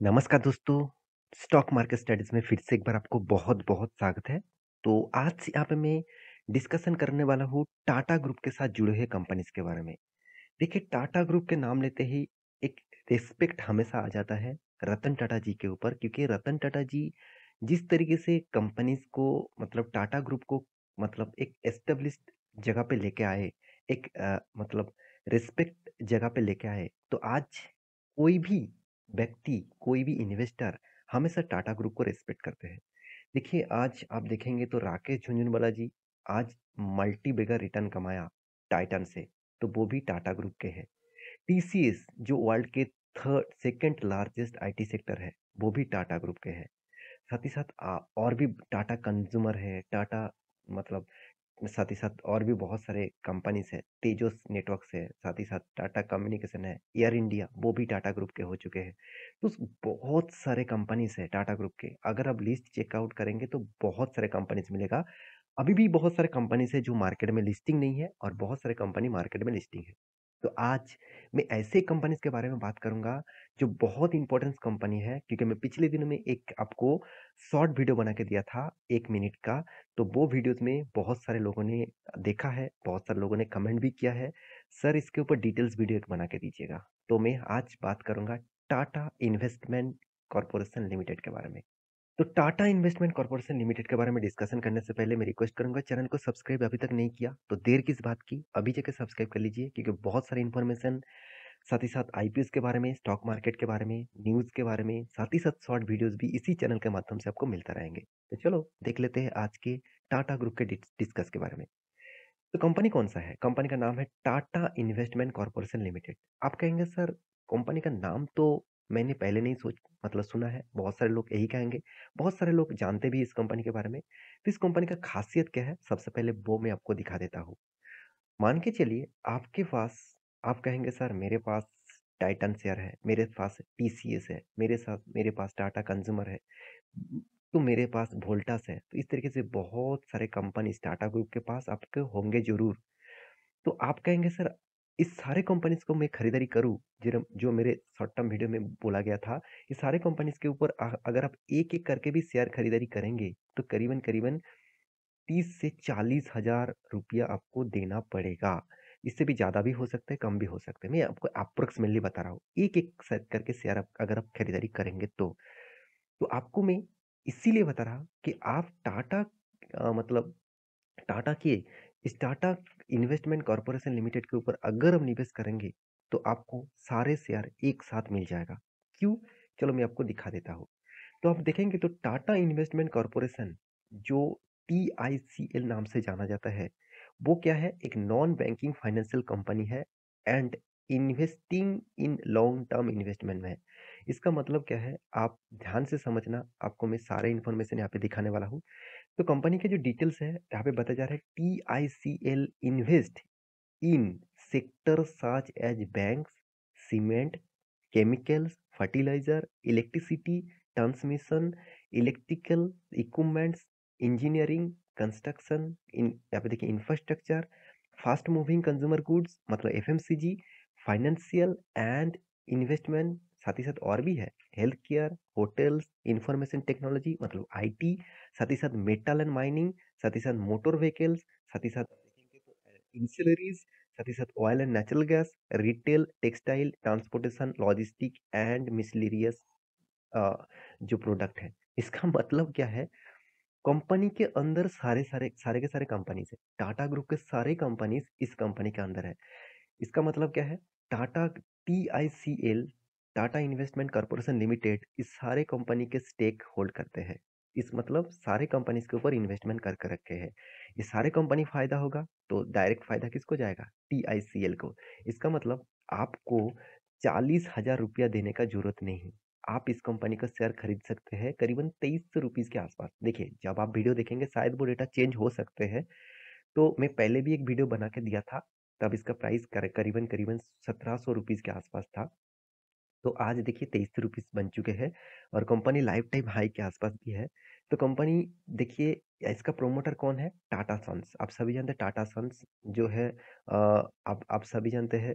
नमस्कार दोस्तों, stock market studies में फिर से एक बार आपको बहुत-बहुत स्वागत है। तो आज यहाँ पे मैं डिस्कशन करने वाला हूँ टाटा ग्रुप के साथ जुड़े हुए कंपनीज़ के बारे में। देखिए टाटा ग्रुप के नाम लेते ही एक रिस्पेक्ट हमेशा आ जाता है रतन टाटा जी के ऊपर क्योंकि रतन टाटा जी जिस तरीके से कंपनीज़ को मतलब टाटा ग्रुप को मतलब एक एस्टेब्लिश्ड जगह पे लेके आए, एक मतलब रिस्पेक्ट जगह पे लेके आए, तो आज कोई भी व्यक्ति, कोई भी इन्वेस्टर हमेशा टाटा ग्रुप को रिस्पेक्ट करते हैं। देखिए, आज आप देखेंगे तो राकेश झुनझुनवाला जी आज मल्टी बिगर रिटर्न कमाया टाइटन से, तो वो भी टाटा ग्रुप के हैं। टीसीएस जो वर्ल्ड के third second largest IT sector है, वो भी टाटा ग्रुप के हैं। साथ ही साथ और भी टाटा कंज्यूमर है, टाटा मतलब साथ ही साथ और भी बहुत सारे कंपनीज़ हैं, तेजस नेटवर्क्स है, साथ ही साथ टाटा कम्युनिकेशन है, एयर इंडिया वो भी टाटा ग्रुप के हो चुके हैं। तो बहुत सारे कंपनीज़ हैं टाटा ग्रुप के, अगर आप लिस्ट चेकआउट करेंगे तो बहुत सारे कंपनीज़ मिलेगा। अभी भी बहुत सारे कंपनीज़ हैं जो मार्केट में लिस्टिंग नहीं है और बहुत सारे कंपनी मार्केट में लिस्टिंग है। तो आज मैं ऐसे कंपनीज़ के बारे में बात करूँगा जो बहुत इम्पोर्टेंट कंपनी है क्योंकि मैं पिछले दिनों में एक आपको शॉर्ट वीडियो बना के दिया था 1 मिनट का, तो वो वीडियोज़ में बहुत सारे लोगों ने देखा है, बहुत सारे लोगों ने कमेंट भी किया है, सर इसके ऊपर डिटेल्स वीडियो एक बना के दीजिएगा। तो मैं आज बात करूँगा टाटा इन्वेस्टमेंट कॉर्पोरेशन लिमिटेड के बारे में। तो टाटा इन्वेस्टमेंट कॉर्पोरेशन लिमिटेड के बारे में डिस्कशन करने से पहले मैं रिक्वेस्ट करूंगा चैनल को सब्सक्राइब अभी तक नहीं किया तो देर किस बात की अभी जाके सब्सक्राइब कर लीजिए क्योंकि बहुत सारी इन्फॉर्मेशन साथ ही साथ आईपीएस के बारे में स्टॉक मार्केट के बारे में न्यूज़ के बारे में साथ ही साथ शॉर्ट वीडियोस भी इसी चैनल के माध्यम से आपको मिलता रहेंगे। तो चलो देख लेते हैं आज के टाटा ग्रुप के डिस्कस के बारे में। तो कंपनी कौन सा है? कंपनी का नाम है टाटा इन्वेस्टमेंट कॉर्पोरेशन लिमिटेड। आप कहेंगे सर कंपनी का नाम तो मैंने पहले नहीं सोच मतलब सुना है, बहुत सारे लोग यही कहेंगे, बहुत सारे लोग जानते भी इस कंपनी के बारे में। तो इस कंपनी का खासियत क्या है? सबसे पहले वो मैं आपको दिखा देता हूँ। मान के चलिए आपके पास आप कहेंगे सर मेरे पास टाइटन शेयर है, मेरे पास टीसीएस है, मेरे पास टाटा कंज्यूमर है, तो मेरे पास वोल्टास है। तो इस तरीके से बहुत सारे कंपनीज टाटा ग्रुप के पास आपके होंगे जरूर। तो आप कहेंगे सर इस सारे कंपनीज को मैं खरीदारी करूं जो जो मेरे शॉर्ट टर्म वीडियो में बोला गया था, ये सारे कंपनीज के ऊपर अगर आप एक एक करके भी शेयर खरीदारी करेंगे तो करीबन करीबन 30 से 40 हजार रुपया आपको देना पड़ेगा। इससे भी ज़्यादा भी हो सकता है, कम भी हो सकता है। मैं आपको अप्रोक्सीमेटली बता रहा हूँ। एक-एक करके शेयर आप अगर आप खरीदारी करेंगे तो। तो आपको मैं इसीलिए बता रहा कि आप टाटा मतलब टाटा के इस टाटा इन्वेस्टमेंट कॉर्पोरेशन लिमिटेड के ऊपर अगर हम निवेश करेंगे, तो आपको सारे शेयर एक साथ मिल जाएगा। क्यों? चलो मैं आपको दिखा देता हूँ। तो आप देखेंगे तो टाटा इन्वेस्टमेंट कॉर्पोरेशन जो टीआईसीएल नाम से जाना जाता है, वो क्या है? एक नॉन बैंकिंग फाइनेंशियल कंपनी है and investing in long term investment में है। इसका मतलब क्या है? आप ध्यान से समझना, आपको मैं सारे इन्फॉर्मेशन यहाँ पे दिखाने वाला हूँ। तो कंपनी के जो डिटेल्स है यहाँ पे बताया जा रहा है TICL invest in sector such as banks, cement, chemicals, fertiliser, electricity, transmission, electrical equipments, engineering, construction, इन यहाँ पे देखिए infrastructure, fast moving consumer goods मतलब एफएमसीजी, फाइनेंशियल एंड इन्वेस्टमेंट, साथ ही साथ और भी है health care, hotels, information technology मतलब आईटी, साथ ही साथ मेटल एंड माइनिंग, साथ ही साथ मोटर व्हीकल्स, साथ ही साथ देखेंगे तो इंसिलरीज, साथ ही साथ oil and natural gas, retail, textile, transportation, logistic and miscellaneous जो प्रोडक्ट है। इसका मतलब क्या है? कंपनी के अंदर सारे के सारे कंपनीज है। टाटा ग्रुप के सारे कंपनीज इस कंपनी के अंदर है। इसका मतलब क्या है? Tata TICL Tata investment corporation limited इस सारे कंपनी के स्टेक होल्ड करते हैं। इस मतलब सारे कंपनीज के ऊपर इन्वेस्टमेंट करके रखे हैं। ये सारे कंपनी फायदा होगा तो डायरेक्ट फायदा किसको जाएगा? टीआईसीएल को। इसका मतलब आपको 40 हजार रुपया देने का जरूरत नहीं। आप इस कंपनी का शेयर खरीद सकते हैं करीबन 2300 रुपीज के आसपास। देखिए जब आप वीडियो देखेंगे शायद वो डेटा चेंज हो सकते हैं। तो मैं पहले भी एक वीडियो बना के दिया था, तब इसका प्राइस करीबन करीबन 1700 रुपीज के आसपास था। तो आज देखिए 2300 रुपीज बन चुके हैं और कंपनी लाइफ टाइम हाई के आसपास भी है। तो कंपनी देखिए इसका प्रोमोटर कौन है? टाटा सन्स। आप सभी जानते हैं टाटा सन्स जो है आप सभी जानते हैं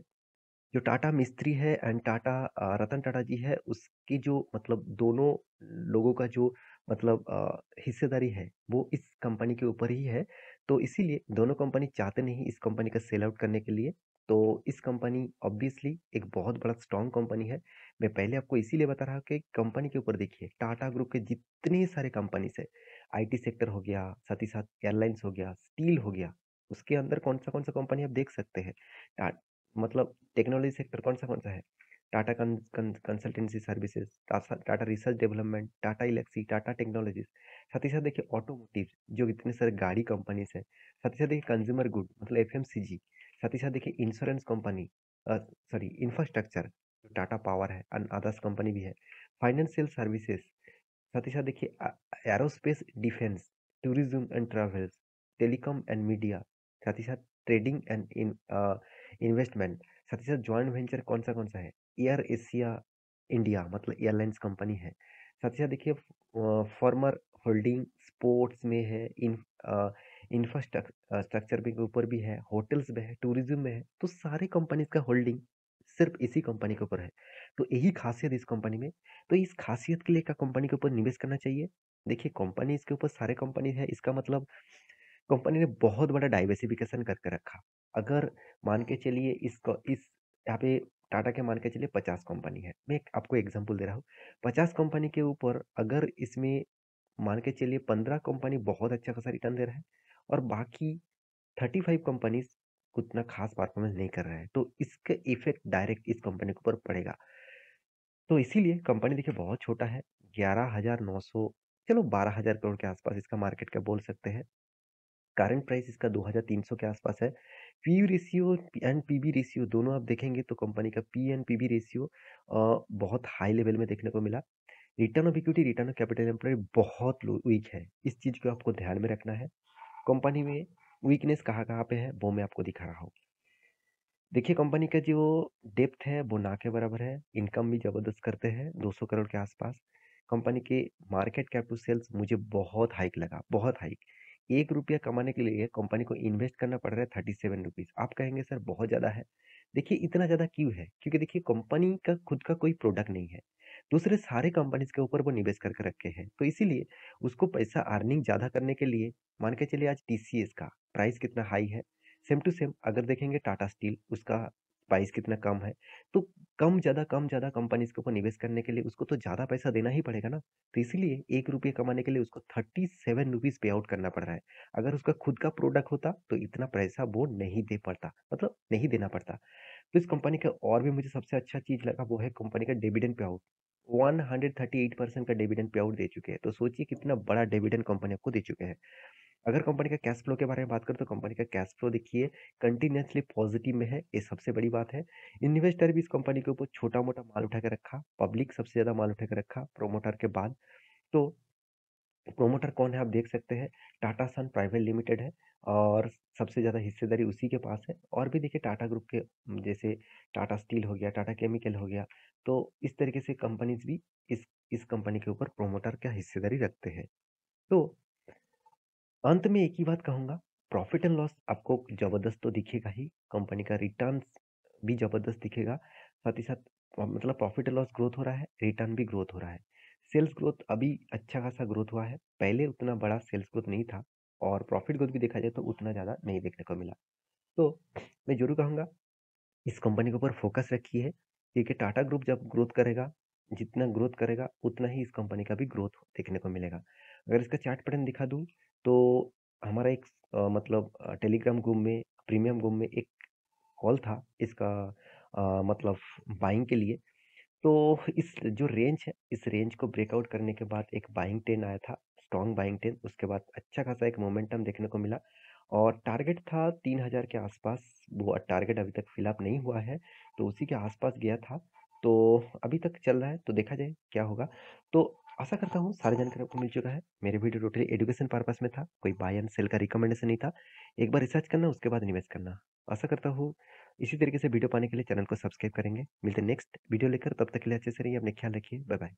जो टाटा मिस्त्री है एंड टाटा रतन टाटा जी है, उसकी जो मतलब दोनों लोगों का जो मतलब हिस्सेदारी है, वो इस कंपनी के ऊपर ही है। तो इसीलिए दोनों कंपनी चाहते नहीं इस कंपनी का सेल आउट करने के लिए। तो इस कंपनी ऑब्वियसली एक बहुत बड़ा स्ट्रॉन्ग कंपनी है। मैं पहले आपको इसीलिए बता रहा हूँ कि कंपनी के ऊपर देखिए, टाटा ग्रुप के जितने सारे कंपनीज है, आईटी सेक्टर हो गया, साथ ही साथ एयरलाइंस हो गया, स्टील हो गया, उसके अंदर कौन सा कंपनी आप देख सकते हैं। मतलब टेक्नोलॉजी सेक्टर कौन सा है? Tata consultancy services, Tata research development, Tata Elxsi, Tata technologies. साथ ही साथ देखिए ऑटोमोटिव, जो इतने सारे गाड़ी कंपनीज है। साथ ही साथ देखिए कंज्यूमर गुड मतलब एफएमसीजी। साथ ही साथ देखिए insurance company, sorry infrastructure, Tata power है एंड अदर्स कंपनी भी है। Financial services. साथ ही साथ देखिए aerospace defence, tourism and travels, telecom and media. साथ ही साथ ट्रेडिंग एंड इन्वेस्टमेंट। साथ ही साथ जॉइंट वेंचर कौन सा है? एयर एशिया इंडिया मतलब एयरलाइंस कंपनी है। साथ ही साथ देखिए फॉर्मर होल्डिंग स्पोर्ट्स में है, इंफ्रास्ट्रक्चर के ऊपर भी है, होटल्स में है, टूरिज्म में है। तो सारे कंपनीज का होल्डिंग सिर्फ इसी कंपनी के ऊपर है। तो यही खासियत इस कंपनी में। तो इस खासियत के लिए क्या कंपनी के ऊपर निवेश करना चाहिए? देखिए कंपनी इसके ऊपर सारे कंपनी है, इसका मतलब कंपनी ने बहुत बड़ा डाइवर्सिफिकेशन करके रखा। अगर मान के चलिए इसको इस यहाँ पे टाटा के मान के चलिए 50 कंपनी है, मैं आपको एग्जांपल दे रहा हूँ। 50 कंपनी के ऊपर अगर इसमें मान के चलिए 15 कंपनी बहुत अच्छा खासा रिटर्न दे रहा है और बाकी 35 कंपनीज उतना खास परफॉर्मेंस नहीं कर रहा है, तो इसका इफेक्ट डायरेक्ट इस कंपनी के ऊपर पड़ेगा। तो इसीलिए कंपनी देखिए बहुत छोटा है, 11,900, चलो 12,000 करोड़ के आसपास इसका मार्केट कैप बोल सकते हैं। करंट प्राइस इसका 2,300 के आसपास है। P ratio and PB ratio दोनों आप देखेंगे तो कंपनी का पी एंड पीबी रेशियो बहुत हाई लेवल में देखने को मिला। Return of equity, return of capital employed बहुत वीक है। इस चीज को आपको ध्यान में रखना है। कंपनी में वीकनेस कहाँ कहाँ पे है वो मैं आपको दिखा रहा हूँ। देखिए कंपनी का जो डेप्थ है वो ना के बराबर है, इनकम भी जबरदस्त करते हैं 200 करोड़ के आसपास। कंपनी के मार्केट कैप टू सेल्स मुझे बहुत हाइक लगा, बहुत हाइक। 1 रुपया कमाने के लिए कंपनी को इन्वेस्ट करना पड़ रहा है 37 रुपीज। आप कहेंगे सर बहुत ज्यादा है। देखिए इतना ज्यादा क्यों है? क्योंकि देखिए कंपनी का खुद का कोई प्रोडक्ट नहीं है, दूसरे सारे कंपनीज के ऊपर वो निवेश करके रखे हैं, तो इसीलिए उसको पैसा अर्निंग ज्यादा करने के लिए मान के चलिए आज टीसीएस का प्राइस कितना हाई है। सेम टू सेम अगर देखेंगे टाटा स्टील, उसका प्राइस कितना कम है। तो कम ज्यादा कंपनीज के ऊपर निवेश करने के लिए उसको तो ज्यादा पैसा देना ही पड़ेगा ना। तो इसीलिए 1 रुपये कमाने के लिए उसको 37 रुपीज पे आउट करना पड़ रहा है। अगर उसका खुद का प्रोडक्ट होता तो इतना पैसा वो नहीं दे पड़ता, मतलब नहीं देना पड़ता। तो इस कंपनी का और भी मुझे सबसे अच्छा चीज लगा वो है कंपनी का डिविडेंड पे आउट। 138% का डिविडेंड पे आउट दे चुके हैं, तो सोचिए कितना बड़ा डिविडेंड कंपनी आपको दे चुके हैं। अगर कंपनी का कैश फ्लो के बारे में बात करें तो कंपनी का कैश फ्लो देखिए कंटिन्यूसली पॉजिटिव में है, ये सबसे बड़ी बात है। इन्वेस्टर भी इस कंपनी के ऊपर छोटा मोटा माल उठा के रखा, पब्लिक सबसे ज्यादा माल उठा के रखा प्रोमोटर के बाद। तो प्रोमोटर कौन है आप देख सकते हैं, टाटा सन प्राइवेट लिमिटेड है और सबसे ज्यादा हिस्सेदारी उसी के पास है। और भी देखिए टाटा ग्रुप के जैसे टाटा स्टील हो गया, टाटा केमिकल हो गया, तो इस तरीके से कंपनीज भी इस कंपनी के ऊपर प्रोमोटर का हिस्सेदारी रखते हैं। तो अंत में एक ही बात कहूंगा, प्रॉफिट एंड लॉस आपको जबरदस्त तो दिखेगा ही, कंपनी का रिटर्न भी जबरदस्त दिखेगा। साथ ही साथ मतलब प्रॉफिट एंड लॉस ग्रोथ हो रहा है, रिटर्न भी ग्रोथ हो रहा है। सेल्स ग्रोथ अभी अच्छा खासा ग्रोथ हुआ है, पहले उतना बड़ा सेल्स ग्रोथ नहीं था। और प्रॉफिट ग्रोथ भी देखा जाए तो उतना ज़्यादा नहीं देखने को मिला। तो मैं जरूर कहूँगा इस कंपनी के ऊपर फोकस रखिए, क्योंकि टाटा ग्रुप जब ग्रोथ करेगा, जितना ग्रोथ करेगा उतना ही इस कंपनी का भी ग्रोथ देखने को मिलेगा। अगर इसका चार्ट पैटर्न दिखा दूं तो हमारा एक मतलब टेलीग्राम ग्रुप में, प्रीमियम ग्रुप में एक कॉल था इसका मतलब बाइंग के लिए। तो इस जो रेंज है, इस रेंज को ब्रेकआउट करने के बाद एक बाइंग ट्रेंड आया था, स्ट्रॉन्ग बाइंग ट्रेंड। उसके बाद अच्छा खासा एक मोमेंटम देखने को मिला और टारगेट था 3,000 के आसपास। वो टारगेट अभी तक फिलअप नहीं हुआ है, तो उसी के आसपास गया था। तो अभी तक चल रहा है, तो देखा जाए क्या होगा। तो आशा करता हूँ सारी जानकारी आपको मिल चुका है। मेरे वीडियो टोटली एजुकेशन पर्पस में था, कोई बाय एंड सेल का रिकमेंडेशन नहीं था। एक बार रिसर्च करना, उसके बाद इन्वेस्ट करना। आशा करता हूँ इसी तरीके से वीडियो पाने के लिए चैनल को सब्सक्राइब करेंगे। मिलते हैं नेक्स्ट वीडियो लेकर, तब तक के लिए अच्छे से रहिए, अपने ख्याल रखिए, बाय बाय।